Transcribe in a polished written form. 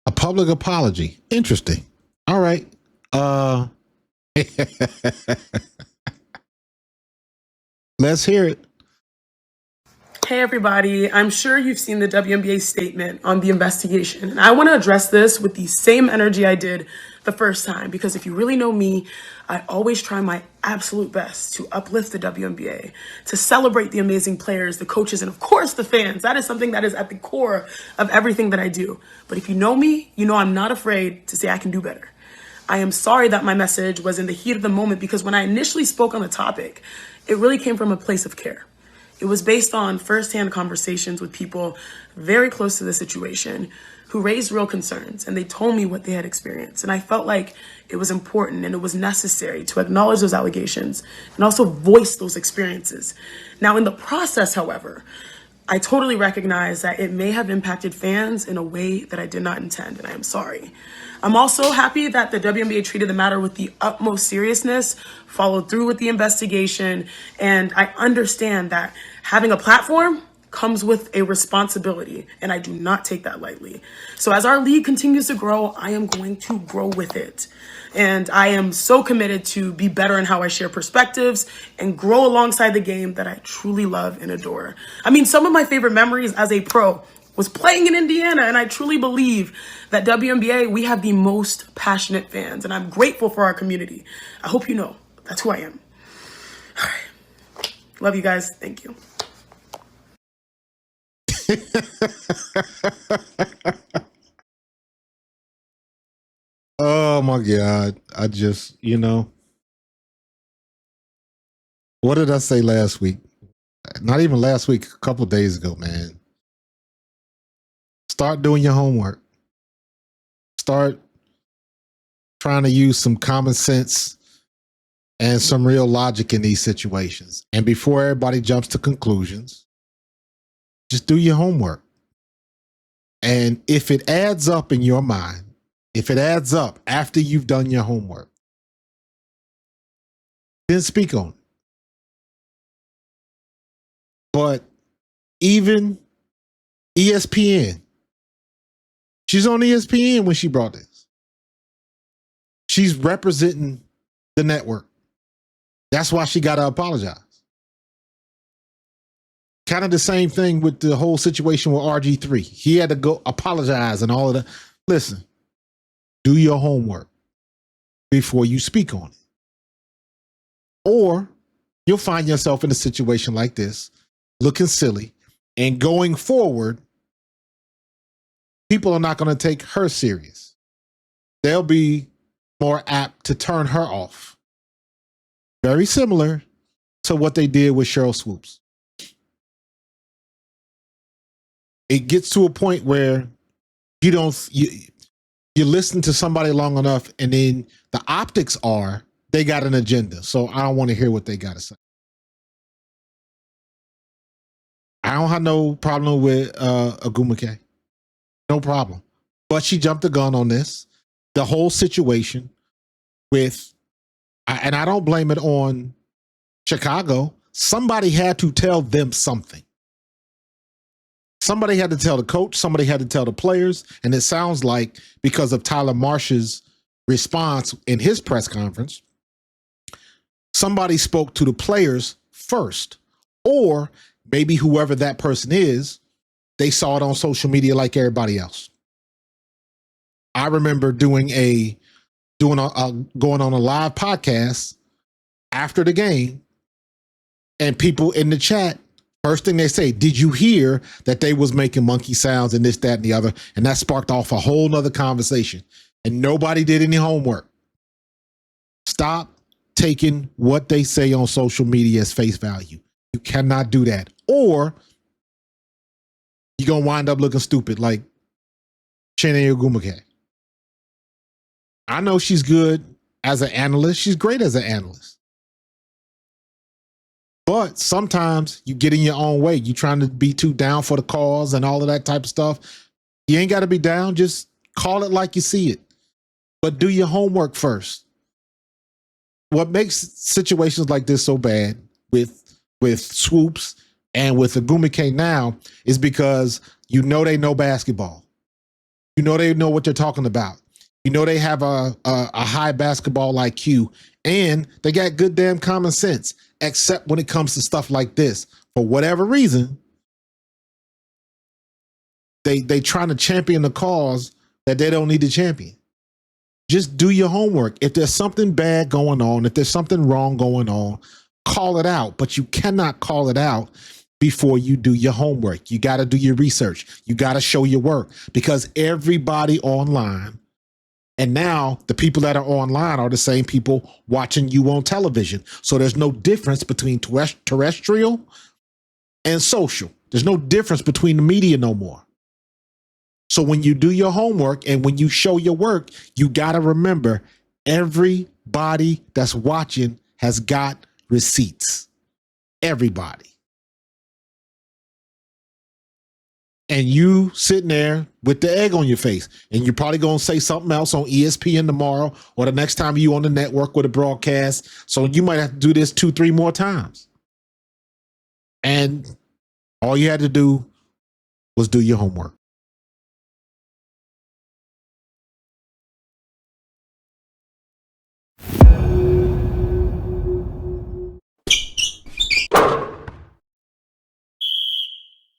A public apology. Interesting. All right. Let's hear it. Hey everybody, I'm sure you've seen the WNBA statement on the investigation, and I want to address this with the same energy I did the first time, because if you really know me, I always try my absolute best to uplift the WNBA, to celebrate the amazing players, the coaches, and of course the fans. That is something that is at the core of everything that I do. But if you know me, you know I'm not afraid to say I can do better. I am sorry that my message was in the heat of the moment, because when I initially spoke on the topic, it really came from a place of care. It was based on firsthand conversations with people very close to the situation who raised real concerns, and they told me what they had experienced. And I felt like it was important and it was necessary to acknowledge those allegations and also voice those experiences. Now, in the process, however, I totally recognize that it may have impacted fans in a way that I did not intend, and I am sorry. I'm also happy that the WNBA treated the matter with the utmost seriousness, followed through with the investigation, and I understand that having a platform comes with a responsibility, and I do not take that lightly. So as our league continues to grow, I am going to grow with it. And I am so committed to be better in how I share perspectives and grow alongside the game that I truly love and adore. I mean, some of my favorite memories as a pro was playing in Indiana, and I truly believe that WNBA, we have the most passionate fans, and I'm grateful for our community. I hope you know that's who I am. All right. Love you guys. Thank you. Oh my God. What did I say last week? Not even last week, a couple of days ago, man. Start doing your homework. Start trying to use some common sense and some real logic in these situations. And before everybody jumps to conclusions, just do your homework. And if it adds up in your mind, if it adds up after you've done your homework, then speak on it. But even ESPN, she's on ESPN when she brought this. She's representing the network. That's why she got to apologize. Kind of the same thing with the whole situation with RG3. He had to go apologize and all of that. Listen, do your homework before you speak on it. Or you'll find yourself in a situation like this, looking silly, and going forward, people are not going to take her serious. They'll be more apt to turn her off. Very similar to what they did with Cheryl Swoops. It gets to a point where you listen to somebody long enough, and then the optics are they got an agenda. So I don't want to hear what they got to say. I don't have no problem with Ogwumike. No problem. But she jumped the gun on this. The whole situation with, and I don't blame it on Chicago. Somebody had to tell them something. Somebody had to tell the coach. Somebody had to tell the players. And it sounds like because of Tyler Marsh's response in his press conference, somebody spoke to the players first. Or maybe whoever that person is, they saw it on social media like everybody else. I remember going on a live podcast after the game, and people in the chat, first thing they say, did you hear that they was making monkey sounds and this, that, and the other? And that sparked off a whole nother conversation. And nobody did any homework. Stop taking what they say on social media as face value. You cannot do that. Or you're going to wind up looking stupid like Chiney Ogwumike. I know she's good as an analyst. She's great as an analyst. But sometimes you get in your own way. You're trying to be too down for the cause and all of that type of stuff. You ain't got to be down. Just call it like you see it. But do your homework first. What makes situations like this so bad with Swoops and with Ogwumike now is because they know basketball. You know they know what they're talking about. You know they have a high basketball IQ, and they got good damn common sense, except when it comes to stuff like this. For whatever reason, they trying to champion the cause that they don't need to champion. Just do your homework. If there's something bad going on, if there's something wrong going on, call it out. But you cannot call it out before you do your homework. You got to do your research. You got to show your work, because everybody online, and now the people that are online are the same people watching you on television. So there's no difference between terrestrial and social. There's no difference between the media no more. So when you do your homework and when you show your work, you got to remember everybody that's watching has got receipts. Everybody. And you sitting there with the egg on your face, and you're probably going to say something else on ESPN tomorrow or the next time you on the network with a broadcast. So you might have to do this 2-3 more times. And all you had to do was do your homework.